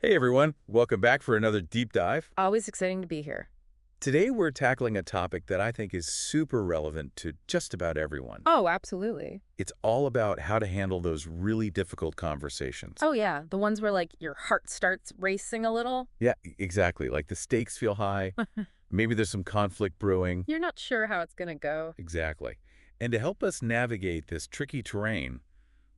Hey everyone, welcome back for another deep dive. Always exciting to be here. Today we're tackling a topic that I think is super relevant to just about everyone. Oh, absolutely. It's all about how to handle those really difficult conversations. Oh, yeah. The ones where, like, your heart starts racing a little. Yeah, exactly. Like the stakes feel high. Maybe there's some conflict brewing. You're not sure how it's going to go. Exactly. And to help us navigate this tricky terrain,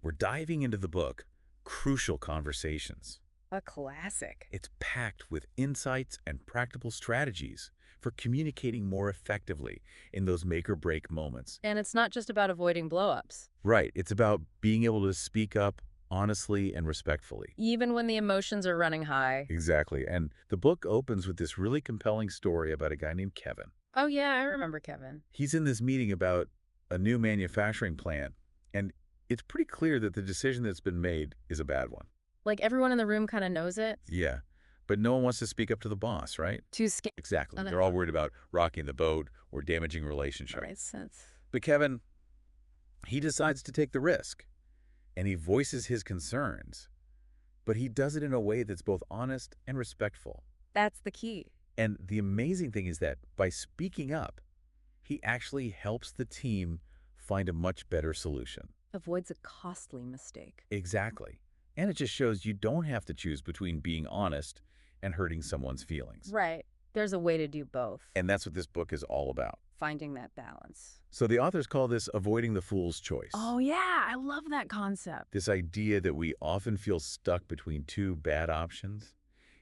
we're diving into the book, Crucial Conversations. A classic. It's packed with insights and practical strategies for communicating more effectively in those make-or-break moments. And it's not just about avoiding blow-ups. Right. It's about being able to speak up honestly and respectfully. Even when the emotions are running high. Exactly. And the book opens with this really compelling story about a guy named Kevin. Oh, yeah, I remember Kevin. He's in this meeting about a new manufacturing plant, and it's pretty clear that the decision that's been made is a bad one. Like, everyone in the room kind of knows it. Yeah. But no one wants to speak up to the boss, right? Too scared. Exactly. Oh, no. They're all worried about rocking the boat or damaging That relationships. makes sense. But Kevin, he decides to take the risk, and he voices his concerns, but he does it in a way that's both honest and respectful. That's the key. And the amazing thing is that by speaking up, he actually helps the team find a much better solution. Avoids a costly mistake. Exactly. And it just shows you don't have to choose between being honest and hurting someone's feelings. Right. There's a way to do both. And that's what this book is all about. Finding that balance. So the authors call this avoiding the fool's choice. Oh, yeah. I love that concept. This idea that we often feel stuck between two bad options.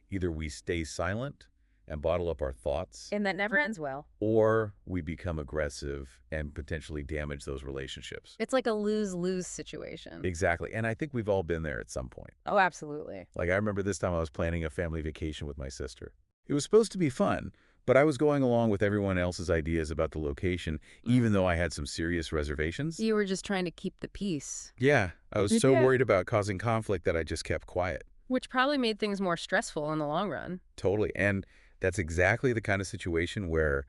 Either we stay silent and bottle up our thoughts, And that never ends well. or we become aggressive and potentially damage those relationships. It's like a lose-lose situation. Exactly. And I think we've all been there at some point. Oh, absolutely. Like I remember this time I was planning a family vacation with my sister. It was supposed to be fun, but I was going along with everyone else's ideas about the location, even though I had some serious reservations. You were just trying to keep the peace. Yeah, I was so Yeah. worried about causing conflict that I just kept quiet. Which probably made things more stressful in the long run. Totally. And that's exactly the kind of situation where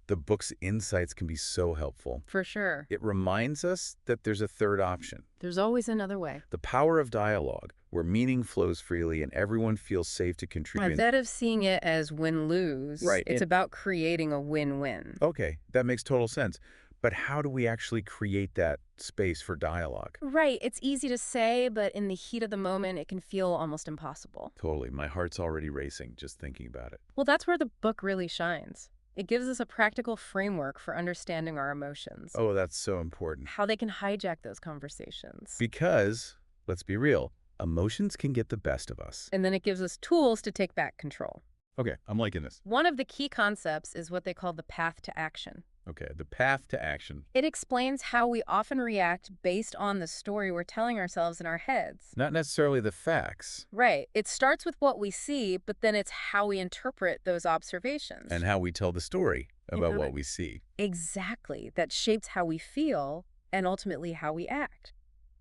the book's insights can be so helpful. For sure. It reminds us that there's a third option. There's always another way. The power of dialogue, where meaning flows freely and everyone feels safe to contribute. Instead of seeing it as win-lose, Right, it's about creating a win-win. Okay, that makes total sense. But how do we actually create that space for dialogue? Right. It's easy to say, but in the heat of the moment, it can feel almost impossible. Totally. My heart's already racing just thinking about it. Well, that's where the book really shines. It gives us a practical framework for understanding our emotions, Oh, that's so important. how they can hijack those conversations. Because, let's be real, emotions can get the best of us. And then it gives us tools to take back control. Okay, I'm liking this. One of the key concepts is what they call the path to action. Okay, the path to action. It explains how we often react based on the story we're telling ourselves in our heads. Not necessarily the facts Right. It starts with what we see, but then it's how we interpret those observations. and how we tell the story about how what it- we see. Exactly. That shapes how we feel and ultimately how we act.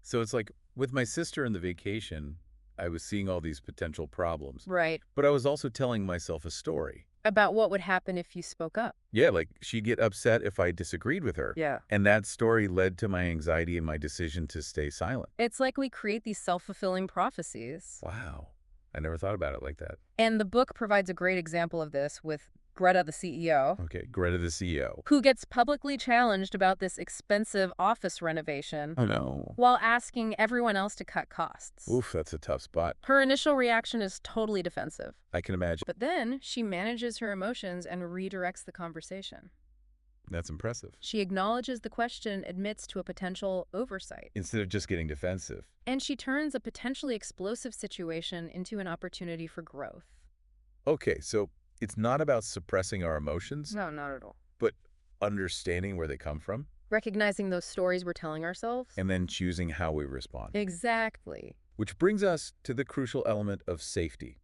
So it's like with my sister in the vacation, I was seeing all these potential problems, Right. but I was also telling myself a story. About what would happen if you spoke up. Yeah, like she'd get upset if I disagreed with her. Yeah. And that story led to my anxiety and my decision to stay silent. It's like we create these self-fulfilling prophecies. Wow. I never thought about it like that. And the book provides a great example of this with Greta, the CEO, Okay, Greta the CEO. who gets publicly challenged about this expensive office renovation I know. while asking everyone else to cut costs. Oof, that's a tough spot. Her initial reaction is totally defensive, I can imagine. but then she manages her emotions and redirects the conversation. That's impressive. She acknowledges the question, admits to a potential oversight, Instead of just getting defensive. and she turns a potentially explosive situation into an opportunity for growth. Okay, so it's not about suppressing our emotions, No, not at all. but understanding where they come from Recognizing those stories we're telling ourselves? and then choosing how we respond. Exactly. Which brings us to the crucial element of safety.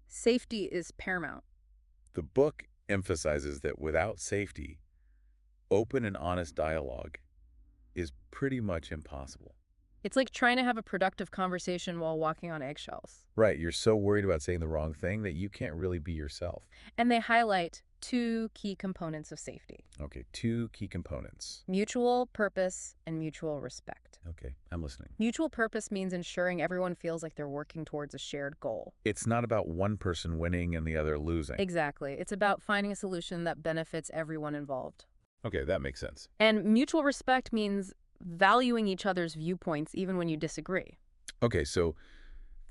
Safety is paramount. The book emphasizes that without safety, open and honest dialogue is pretty much impossible. It's like trying to have a productive conversation while walking on eggshells. Right, you're so worried about saying the wrong thing that you can't really be yourself. And they highlight two key components of safety: Okay, two key components. mutual purpose and mutual respect. Okay, I'm listening. Mutual purpose means ensuring everyone feels like they're working towards a shared goal. It's not about one person winning and the other losing. Exactly. It's about finding a solution that benefits everyone involved. Okay, that makes sense. And mutual respect means valuing each other's viewpoints even when you disagree. Okay, so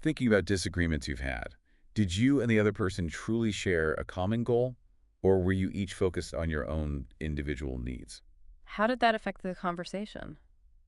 thinking about disagreements you've had, did you and the other person truly share a common goal, or were you each focused on your own individual needs? How did that affect the conversation?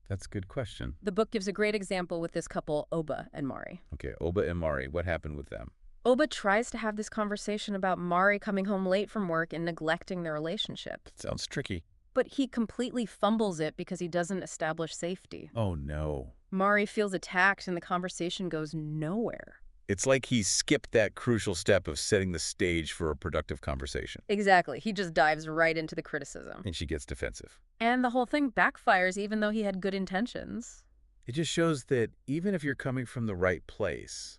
That's a good question. The book gives a great example with this couple, Oba and Mari. Okay, Oba and Mari, what happened with them? Oba tries to have this conversation about Mari coming home late from work and neglecting their relationship. Sounds tricky. But he completely fumbles it because he doesn't establish safety. Oh, no. Mari feels attacked and the conversation goes nowhere. It's like he skipped that crucial step of setting the stage for a productive conversation. Exactly. He just dives right into the criticism. And she gets defensive. And the whole thing backfires even though he had good intentions. It just shows that even if you're coming from the right place...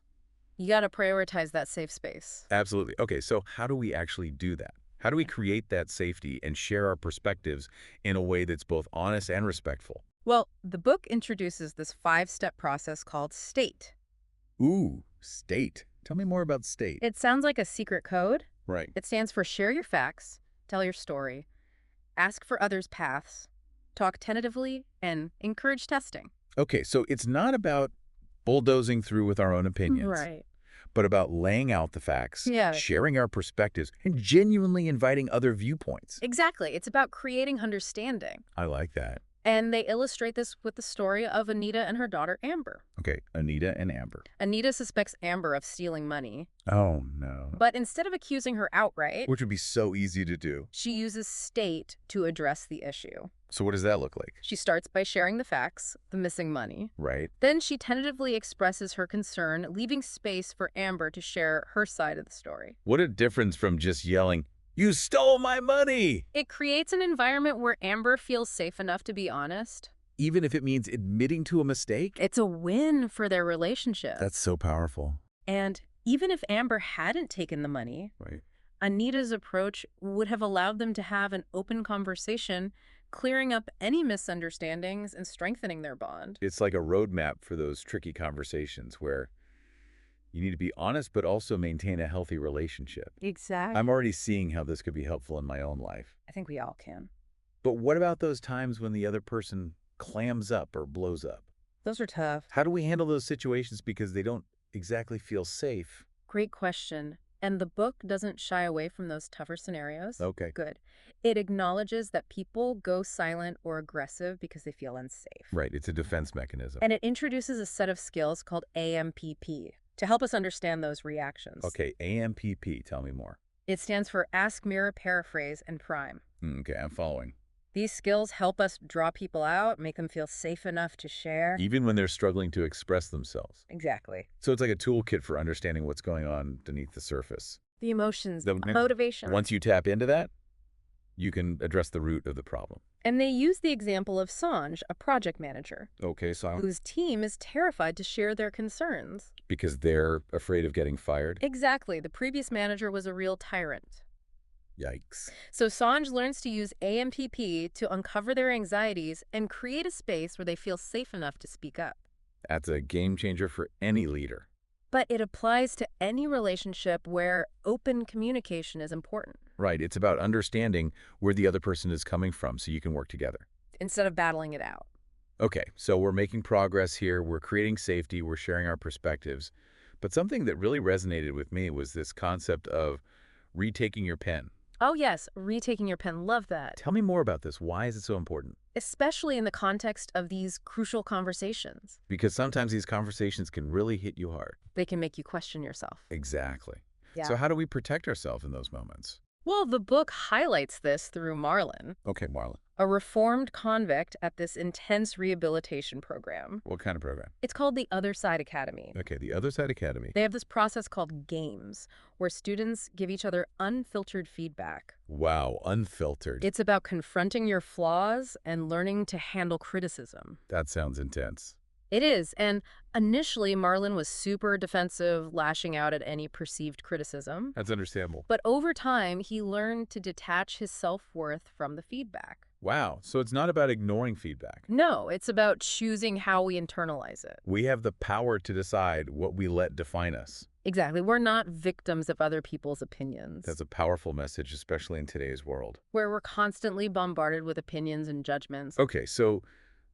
You got to prioritize that safe space. Absolutely. Okay, so how do we actually do that? How do we create that safety and share our perspectives in a way that's both honest and respectful? Well, the book introduces this 5-step process called STATE. Ooh, state. Tell me more about state. It sounds like a secret code. Right. It stands for share your facts, tell your story, ask for others' paths, talk tentatively, and encourage testing. Okay, so it's not about bulldozing through with our own opinions, Right. but about laying out the facts, Yeah. sharing our perspectives, and genuinely inviting other viewpoints. Exactly. It's about creating understanding. I like that. And they illustrate this with the story of Anita and her daughter, Amber. Okay, Anita and Amber. Anita suspects Amber of stealing money, Oh, no. but instead of accusing her outright, Which would be so easy to do. she uses state to address the issue. So what does that look like? She starts by sharing the facts, the missing money. Right. Then she tentatively expresses her concern, leaving space for Amber to share her side of the story. What a difference from just yelling, "You stole my money!" It creates an environment where Amber feels safe enough to be honest. Even if it means admitting to a mistake? It's a win for their relationship. That's so powerful. And even if Amber hadn't taken the money, Right. Anita's approach would have allowed them to have an open conversation, clearing up any misunderstandings and strengthening their bond. It's like a roadmap for those tricky conversations where you need to be honest but also maintain a healthy relationship. Exactly. I'm already seeing how this could be helpful in my own life. I think we all can. But what about those times when the other person clams up or blows up? Those are tough. How do we handle those situations because they don't exactly feel safe? Great question. And the book doesn't shy away from those tougher scenarios. Okay. Good. It acknowledges that people go silent or aggressive because they feel unsafe. Right. It's a defense mechanism. And it introduces a set of skills called AMPP to help us understand those reactions. Okay. AMPP. Tell me more. It stands for Ask, Mirror, Paraphrase, and Prime. Okay. I'm following. These skills help us draw people out, make them feel safe enough to share. Even when they're struggling to express themselves. Exactly. So it's like a toolkit for understanding what's going on beneath the surface. The emotions, The- motivation. Once you tap into that, you can address the root of the problem. And they use the example of Sanj, a project manager, Okay, so whose team is terrified to share their concerns. because they're afraid of getting fired? Exactly. The previous manager was a real tyrant. Yikes. So Sanj learns to use AMPP to uncover their anxieties and create a space where they feel safe enough to speak up. That's a game changer for any leader. But it applies to any relationship where open communication is important, Right, it's about understanding where the other person is coming from so you can work together. instead of battling it out. Okay, so we're making progress here, we're creating safety, we're sharing our perspectives. But something that really resonated with me was this concept of retaking your pen. Oh yes, retaking your pen, love that. Tell me more about this. Why is it so important? Especially in the context of these crucial conversations. Because sometimes these conversations can really hit you hard. They can make you question yourself. Exactly. Yeah. So how do we protect ourselves in those moments? Well, the book highlights this through Marlon, Okay, Marlon. a reformed convict at this intense rehabilitation program. What kind of program? It's called the Other Side Academy. Okay, the Other Side Academy. They have this process called games, where students give each other unfiltered feedback. Wow, unfiltered. It's about confronting your flaws and learning to handle criticism. That sounds intense. It is, and initially Marlon was super defensive, lashing out at any perceived criticism. That's understandable. But over time, he learned to detach his self-worth from the feedback. Wow, so it's not about ignoring feedback. No, it's about choosing how we internalize it. We have the power to decide what we let define us. Exactly. We're not victims of other people's opinions, That's a powerful message, especially in today's world. where we're constantly bombarded with opinions and judgments. Okay, so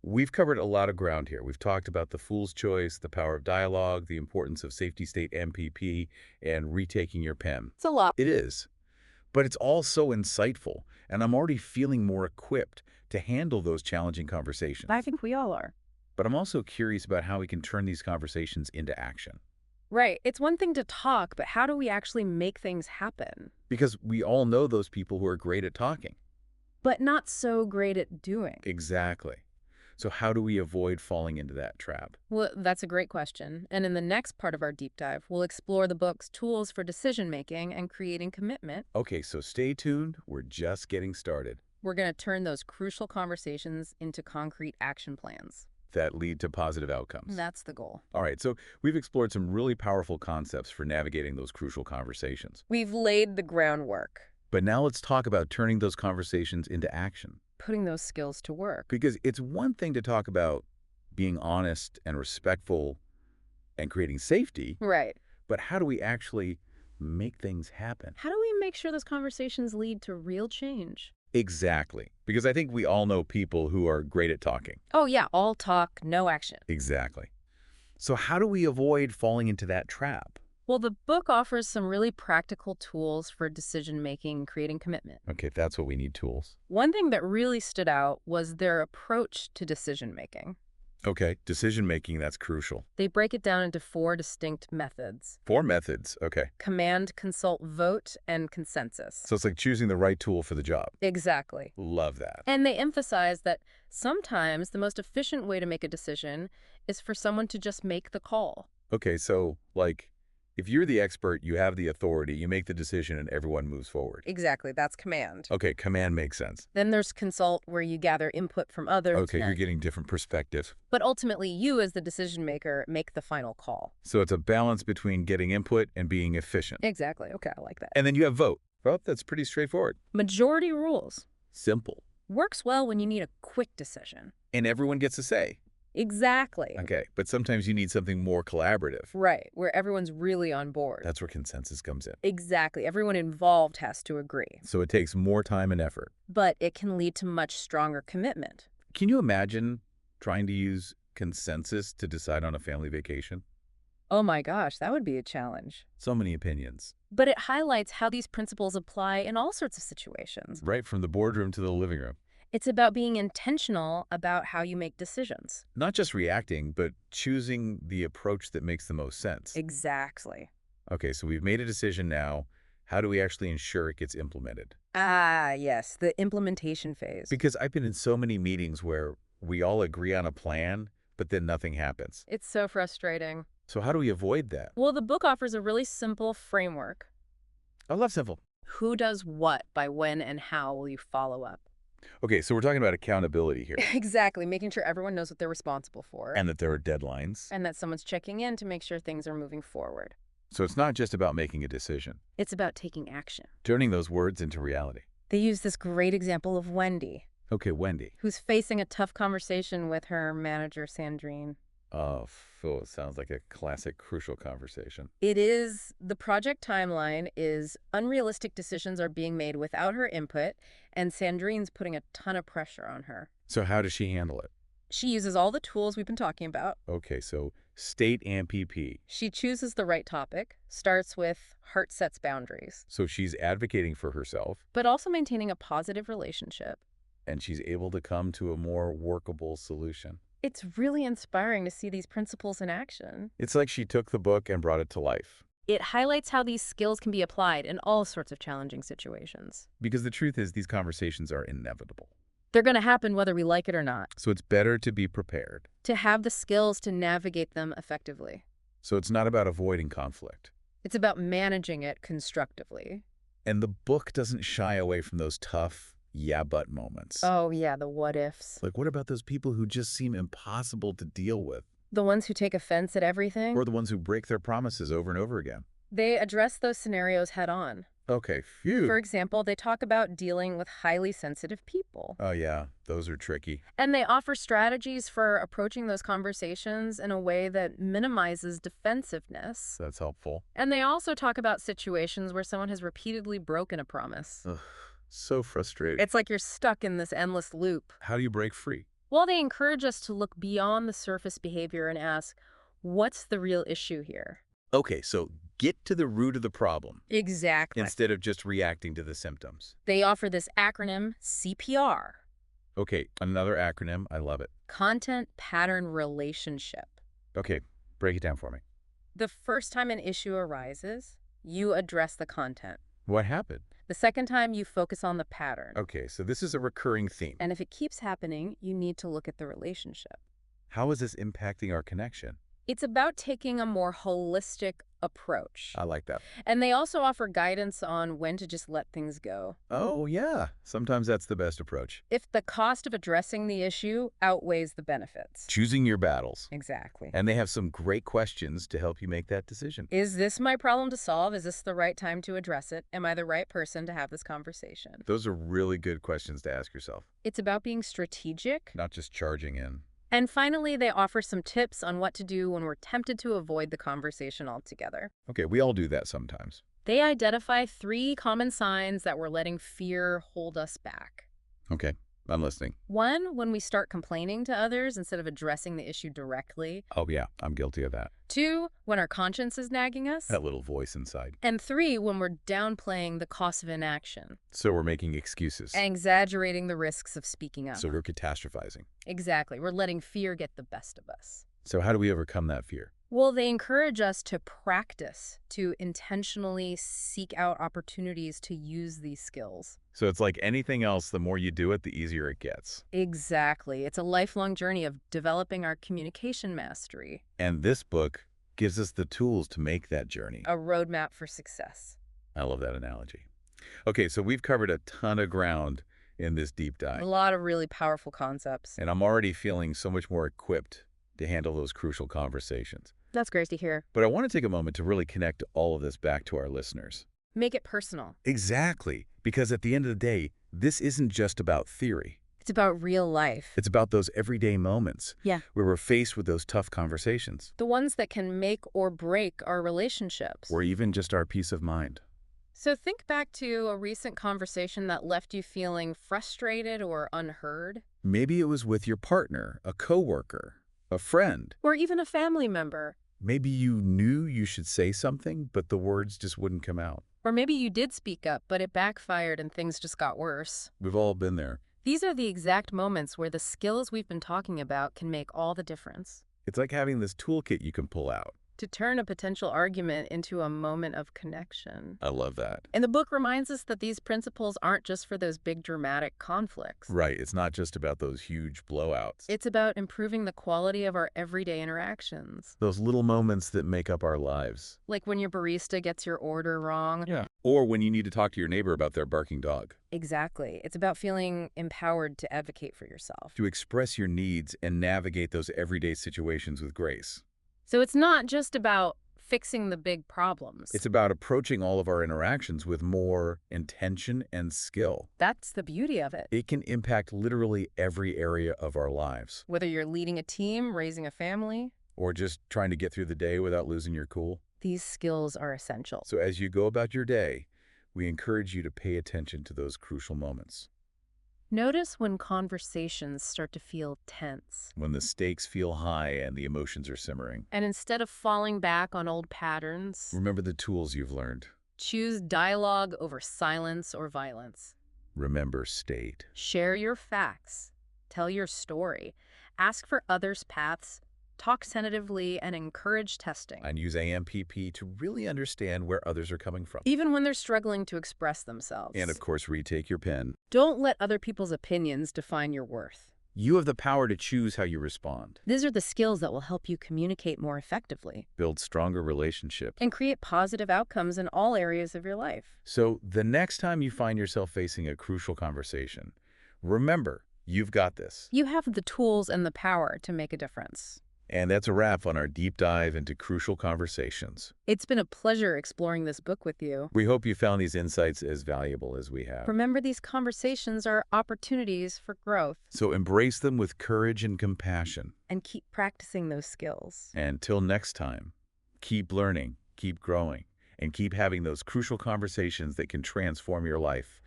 we've covered a lot of ground here. We've talked about the fool's choice, the power of dialogue, the importance of safety state MPP, and retaking your pen. It's a lot. It is. But it's all so insightful, and I'm already feeling more equipped to handle those challenging conversations. I think we all are. But I'm also curious about how we can turn these conversations into action. Right. It's one thing to talk, but how do we actually make things happen? Because we all know those people who are great at talking. But not so great at doing. Exactly. So how do we avoid falling into that trap? Well, that's a great question. And in the next part of our deep dive, we'll explore the book's tools for decision-making and creating commitment. Okay, so stay tuned. We're just getting started. We're going to turn those crucial conversations into concrete action plans. That lead to positive outcomes. That's the goal. All right, so we've explored some really powerful concepts for navigating those crucial conversations. We've laid the groundwork, But now let's talk about turning those conversations into action. putting those skills to work. Because it's one thing to talk about being honest and respectful and creating safety, Right. but how do we actually make things happen? How do we make sure those conversations lead to real change? Exactly. Because I think we all know people who are great at talking. Oh, yeah, all talk, no action. Exactly. So how do we avoid falling into that trap? Well, the book offers some really practical tools for decision-making and creating commitment. Okay, that's what we need, tools. One thing that really stood out was their approach to decision-making. Okay, decision-making, that's crucial. They break it down into 4 distinct methods: 4 methods, okay. command, consult, vote, and consensus. So it's like choosing the right tool for the job. Exactly. Love that. And they emphasize that sometimes the most efficient way to make a decision is for someone to just make the call. Okay, so like if you're the expert, you have the authority, you make the decision and everyone moves forward. Exactly, that's command. Okay, command makes sense. Then there's consult, where you gather input from others. Okay, you're getting different perspectives. But ultimately, you as the decision maker make the final call. So it's a balance between getting input and being efficient. Exactly. Okay, I like that. And then you have vote. Well, that's pretty straightforward. Majority rules. Simple. Works well when you need a quick decision. And everyone gets a say. Exactly. Okay, but sometimes you need something more collaborative. Right, where everyone's really on board. That's where consensus comes in. Exactly. Everyone involved has to agree. So it takes more time and effort. But it can lead to much stronger commitment. Can you imagine trying to use consensus to decide on a family vacation? Oh my gosh, that would be a challenge. So many opinions. But it highlights how these principles apply in all sorts of situations. Right from the boardroom to the living room. It's about being intentional about how you make decisions. Not just reacting, but choosing the approach that makes the most sense. Exactly. Okay, so we've made a decision now. How do we actually ensure it gets implemented? Ah, yes, the implementation phase. Because I've been in so many meetings where we all agree on a plan, but then nothing happens. It's so frustrating. So how do we avoid that? Well, the book offers a really simple framework. I love simple. Who does what by when and how will you follow up? Okay, so we're talking about accountability here. Exactly, making sure everyone knows what they're responsible for. And that there are deadlines. And that someone's checking in to make sure things are moving forward. So it's not just about making a decision. It's about taking action. Turning those words into reality. They use this great example of Wendy, Okay, Wendy. who's facing a tough conversation with her manager, Sandrine. Oh, Phil, it sounds like a classic crucial conversation. It is, the project timeline is unrealistic decisions are being made without her input, and Sandrine's putting a ton of pressure on her. So how does she handle it? She uses all the tools we've been talking about. Okay, so state MPP. She chooses the right topic, starts with heart sets boundaries, So she's advocating for herself, but also maintaining a positive relationship. and she's able to come to a more workable solution. It's really inspiring to see these principles in action. It's like she took the book and brought it to life. It highlights how these skills can be applied in all sorts of challenging situations. Because the truth is, these conversations are inevitable. They're going to happen whether we like it or not. So it's better to be prepared. To have the skills to navigate them effectively. So it's not about avoiding conflict. It's about managing it constructively. And the book doesn't shy away from those tough, yeah, but moments. Oh, yeah, the what ifs. Like, what about those people who just seem impossible to deal with? The ones who take offense at everything? Or the ones who break their promises over and over again? They address those scenarios head on. Okay, For phew. example, they talk about dealing with highly sensitive people. Oh, yeah, those are tricky. And they offer strategies for approaching those conversations in a way that minimizes defensiveness. That's helpful. And they also talk about situations where someone has repeatedly broken a promise. Ugh, so frustrating. It's like you're stuck in this endless loop. How do you break free? Well, they encourage us to look beyond the surface behavior and ask, what's the real issue here? Okay, so get to the root of the problem Exactly. instead of just reacting to the symptoms. They offer this acronym CPR, Okay, another acronym. I love it. Content Pattern Relationship. Okay, break it down for me. The first time an issue arises, you address the content. What happened? The second time, you focus on the pattern. Okay, so this is a recurring theme. And if it keeps happening, you need to look at the relationship. How is this impacting our connection? It's about taking a more holistic approach. I like that. And they also offer guidance on when to just let things go. Oh, yeah. Sometimes that's the best approach. If the cost of addressing the issue outweighs the benefits. Choosing your battles. Exactly. And they have some great questions to help you make that decision. Is this my problem to solve? Is this the right time to address it? Am I the right person to have this conversation? Those are really good questions to ask yourself, It's about being strategic. not just charging in. And finally, they offer some tips on what to do when we're tempted to avoid the conversation altogether. Okay, we all do that sometimes. They identify 3 common signs that we're letting fear hold us back. Okay, I'm listening. 1, when we start complaining to others instead of addressing the issue directly. Oh, yeah, I'm guilty of that. 2, when our conscience is nagging us. That little voice inside. And 3, when we're downplaying the cost of inaction, So we're making excuses. exaggerating the risks of speaking up. So we're catastrophizing. Exactly. We're letting fear get the best of us. So how do we overcome that fear? Well, they encourage us to practice, to intentionally seek out opportunities to use these skills. So it's like anything else, the more you do it, the easier it gets. Exactly. It's a lifelong journey of developing our communication mastery, And this book gives us the tools to make that journey. a roadmap for success. I love that analogy. Okay, so we've covered a ton of ground in this deep dive. A lot of really powerful concepts. And I'm already feeling so much more equipped to handle those crucial conversations. That's great to hear. But I want to take a moment to really connect all of this back to our listeners. Make it personal. Exactly. Because at the end of the day, this isn't just about theory. It's about real life. It's about those everyday moments Yeah. where we're faced with those tough conversations, The ones that can make or break our relationships. or even just our peace of mind. So think back to a recent conversation that left you feeling frustrated or unheard, Maybe it was with your partner, a coworker, a friend. or even a family member. Maybe you knew you should say something, but the words just wouldn't come out. Or maybe you did speak up, but it backfired and things just got worse. We've all been there. These are the exact moments where the skills we've been talking about can make all the difference. It's like having this toolkit you can pull out. To turn a potential argument into a moment of connection. I love that. And the book reminds us that these principles aren't just for those big dramatic conflicts. Right, it's not just about those huge blowouts. It's about improving the quality of our everyday interactions. Those little moments that make up our lives. Like when your barista gets your order wrong. Yeah. Or when you need to talk to your neighbor about their barking dog. Exactly. It's about feeling empowered to advocate for yourself. To express your needs and navigate those everyday situations with grace. So it's not just about fixing the big problems. It's about approaching all of our interactions with more intention and skill. That's the beauty of it. It can impact literally every area of our lives. Whether you're leading a team, raising a family, Or just trying to get through the day without losing your cool. these skills are essential. So as you go about your day, we encourage you to pay attention to those crucial moments. Notice when conversations start to feel tense. When the stakes feel high and the emotions are simmering. And instead of falling back on old patterns, Remember the tools you've learned. choose dialogue over silence or violence. Remember state. Share your facts. Tell your story. Ask for others' paths. Talk tentatively and encourage testing. And use AMPP to really understand where others are coming from. Even when they're struggling to express themselves. And of course, retake your pen. Don't let other people's opinions define your worth. You have the power to choose how you respond. These are the skills that will help you communicate more effectively Build stronger relationships. and create positive outcomes in all areas of your life. So the next time you find yourself facing a crucial conversation, remember, you've got this. You have the tools and the power to make a difference. And that's a wrap on our deep dive into crucial conversations. It's been a pleasure exploring this book with you. We hope you found these insights as valuable as we have. Remember, these conversations are opportunities for growth, So embrace them with courage and compassion. and keep practicing those skills. And till next time, keep learning, keep growing, and keep having those crucial conversations that can transform your life.